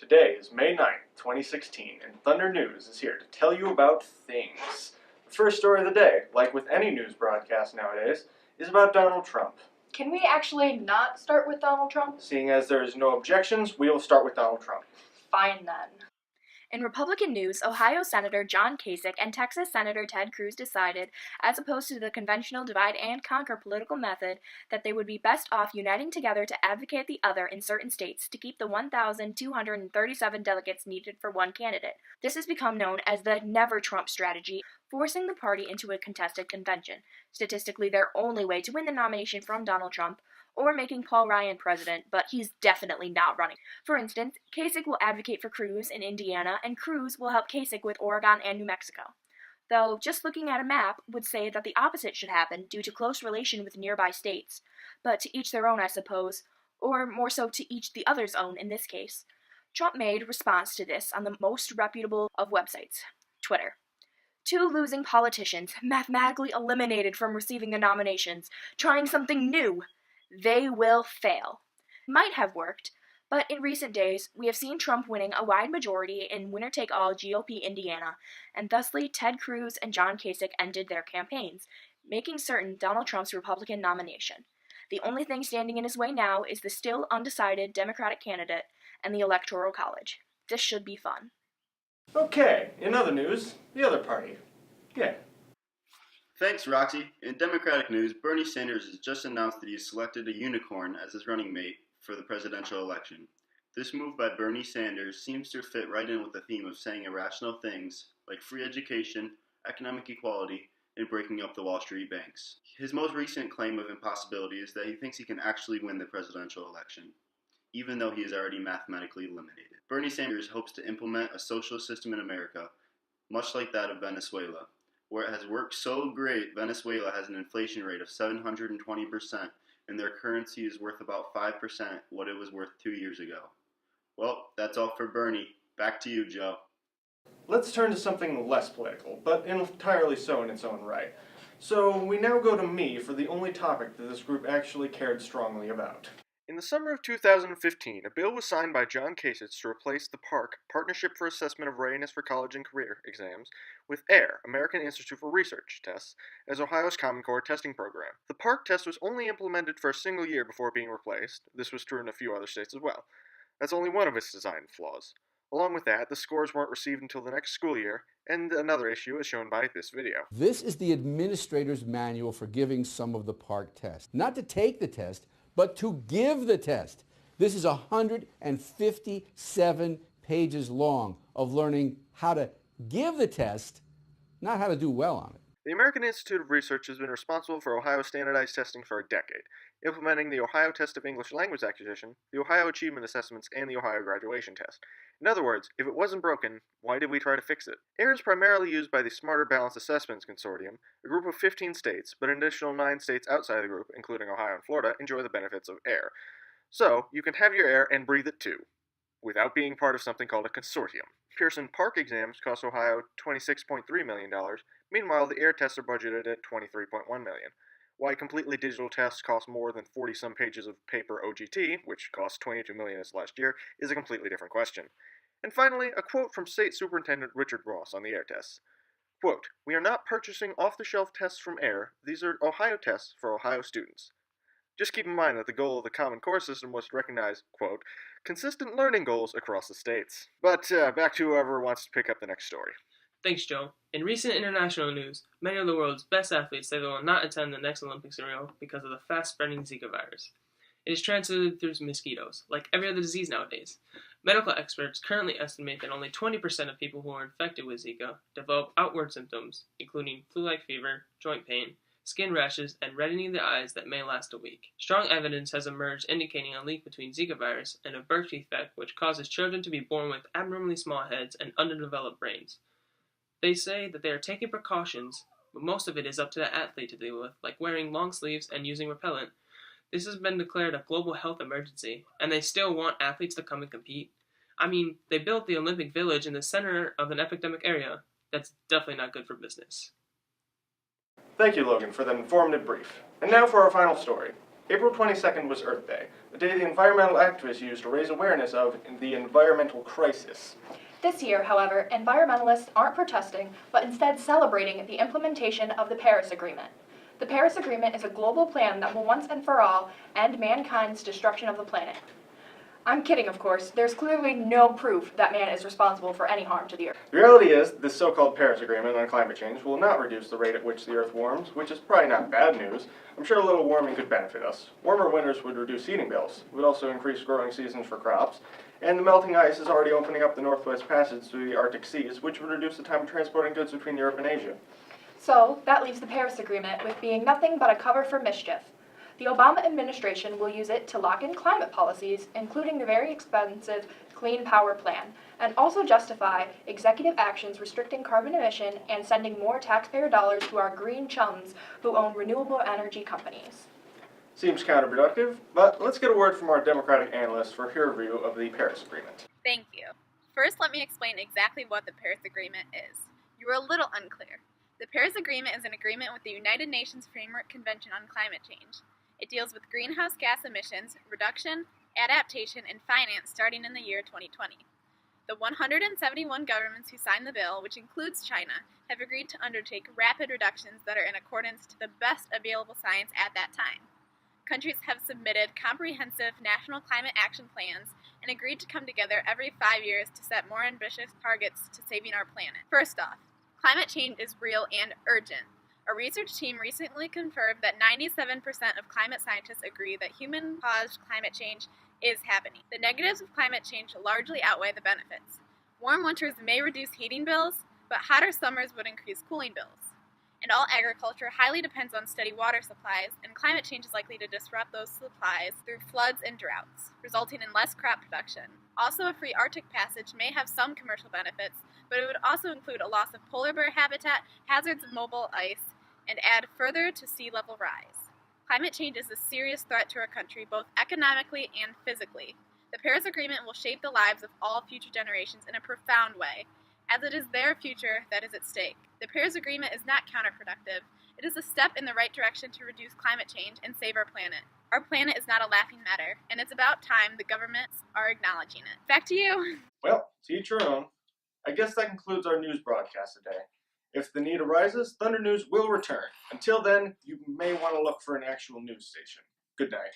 Today is May 9th, 2016, and Thunder News is here to tell you about things. The first story of the day, like with any news broadcast nowadays, is about Donald Trump. Can we actually not start with Donald Trump? Seeing as there is no objections, we will start with Donald Trump. Fine then. In Republican news, Ohio Senator John Kasich and Texas Senator Ted Cruz decided, as opposed to the conventional divide-and-conquer political method, that they would be best off uniting together to advocate the other in certain states to keep the 1,237 delegates needed for one candidate. This has become known as the Never Trump strategy, forcing the party into a contested convention, statistically their only way to win the nomination from Donald Trump, or making Paul Ryan president, but he's definitely not running. For instance, Kasich will advocate for Cruz in Indiana, and Cruz will help Kasich with Oregon and New Mexico. Though, just looking at a map would say that the opposite should happen due to close relation with nearby states. But to each their own, I suppose, or more so to each the other's own in this case. Trump made response to this on the most reputable of websites, Twitter. Two losing politicians, mathematically eliminated from receiving the nominations, trying something new. They will fail. Might have worked, but in recent days, we have seen Trump winning a wide majority in winner-take-all GOP Indiana, and thusly Ted Cruz and John Kasich ended their campaigns, making certain Donald Trump's Republican nomination. The only thing standing in his way now is the still undecided Democratic candidate and the Electoral College. This should be fun. Okay, in other news, the other party. Yeah. Thanks, Roxy. In Democratic news, Bernie Sanders has just announced that he has selected a unicorn as his running mate for the presidential election. This move by Bernie Sanders seems to fit right in with the theme of saying irrational things like free education, economic equality, and breaking up the Wall Street banks. His most recent claim of impossibility is that he thinks he can actually win the presidential election, even though he is already mathematically eliminated. Bernie Sanders hopes to implement a socialist system in America, much like that of Venezuela. Where it has worked so great, Venezuela has an inflation rate of 720%, and their currency is worth about 5% what it was worth 2 years ago. Well, that's all for Bernie. Back to you, Joe. Let's turn to something less political, but entirely so in its own right. So we now go to me for the only topic that this group actually cared strongly about. In the summer of 2015, a bill was signed by John Kasich to replace the PARC, Partnership for Assessment of Readiness for College and Career exams, with AIR, American Institute for Research tests, as Ohio's Common Core testing program. The PARC test was only implemented for a single year before being replaced. This was true in a few other states as well. That's only one of its design flaws. Along with that, the scores weren't received until the next school year, and another issue is shown by this video. This is the administrator's manual for giving some of the PARC tests. Not to take the test, but to give the test. This is 157 pages long of learning how to give the test, not how to do well on it. The American Institute of Research has been responsible for Ohio standardized testing for a decade, implementing the Ohio Test of English Language Acquisition, the Ohio Achievement Assessments, and the Ohio Graduation Test. In other words, if it wasn't broken, why did we try to fix it? AIR is primarily used by the Smarter Balanced Assessments Consortium, a group of 15 states, but an additional 9 states outside the group, including Ohio and Florida, enjoy the benefits of AIR. So, you can have your air and breathe it too, without being part of something called a consortium. Pearson PARC exams cost Ohio $26.3 million, meanwhile the AIR tests are budgeted at $23.1 million. Why completely digital tests cost more than 40-some pages of paper OGT, which cost $22 million this last year, is a completely different question. And finally, a quote from State Superintendent Richard Ross on the AIR tests. Quote, "We are not purchasing off-the-shelf tests from AIR. These are Ohio tests for Ohio students." Just keep in mind that the goal of the Common Core system was to recognize, quote, consistent learning goals across the states. But back to whoever wants to pick up the next story. Thanks, Joe. In recent international news, many of the world's best athletes say they will not attend the next Olympics in Rio because of the fast-spreading Zika virus. It is transmitted through mosquitoes, like every other disease nowadays. Medical experts currently estimate that only 20% of people who are infected with Zika develop outward symptoms, including flu-like fever, joint pain, skin rashes, and reddening of the eyes that may last a week. Strong evidence has emerged indicating a link between Zika virus and a birth defect which causes children to be born with abnormally small heads and underdeveloped brains. They say that they are taking precautions, but most of it is up to the athlete to deal with, like wearing long sleeves and using repellent. This has been declared a global health emergency, and they still want athletes to come and compete. I mean, they built the Olympic Village in the center of an epidemic area. That's definitely not good for business. Thank you, Logan, for that informative brief. And now for our final story. April 22nd was Earth Day. a day the environmental activists use to raise awareness of the environmental crisis. This year, however, environmentalists aren't protesting, but instead celebrating the implementation of the Paris Agreement. The Paris Agreement is a global plan that will once and for all end mankind's destruction of the planet. I'm kidding, of course. There's clearly no proof that man is responsible for any harm to the Earth. The reality is, this so-called Paris Agreement on climate change will not reduce the rate at which the Earth warms, which is probably not bad news. I'm sure a little warming could benefit us. Warmer winters would reduce heating bills, would also increase growing seasons for crops, and the melting ice is already opening up the Northwest Passage through the Arctic seas, which would reduce the time of transporting goods between Europe and Asia. So, that leaves the Paris Agreement with being nothing but a cover for mischief. The Obama administration will use it to lock in climate policies, including the very expensive Clean Power Plan, and also justify executive actions restricting carbon emission and sending more taxpayer dollars to our green chums who own renewable energy companies. Seems counterproductive, but let's get a word from our Democratic analyst for her review of the Paris Agreement. Thank you. First, let me explain exactly what the Paris Agreement is. You were a little unclear. The Paris Agreement is an agreement with the United Nations Framework Convention on Climate Change. It deals with greenhouse gas emissions, reduction, adaptation, and finance starting in the year 2020. The 171 governments who signed the bill, which includes China, have agreed to undertake rapid reductions that are in accordance to the best available science at that time. Countries have submitted comprehensive national climate action plans and agreed to come together every 5 years to set more ambitious targets to saving our planet. First off, climate change is real and urgent. A research team recently confirmed that 97% of climate scientists agree that human-caused climate change is happening. The negatives of climate change largely outweigh the benefits. Warm winters may reduce heating bills, but hotter summers would increase cooling bills. And all agriculture highly depends on steady water supplies, and climate change is likely to disrupt those supplies through floods and droughts, resulting in less crop production. Also, a free Arctic passage may have some commercial benefits, but it would also include a loss of polar bear habitat, hazards of mobile ice, and add further to sea level rise. Climate change is a serious threat to our country, both economically and physically. The Paris Agreement will shape the lives of all future generations in a profound way, as it is their future that is at stake. The Paris Agreement is not counterproductive. It is a step in the right direction to reduce climate change and save our planet. Our planet is not a laughing matter, and it's about time the governments are acknowledging it. Back to you. Well, to each your own. I guess that concludes our news broadcast today. If the need arises, Thunder News will return. Until then, you may want to look for an actual news station. Good night.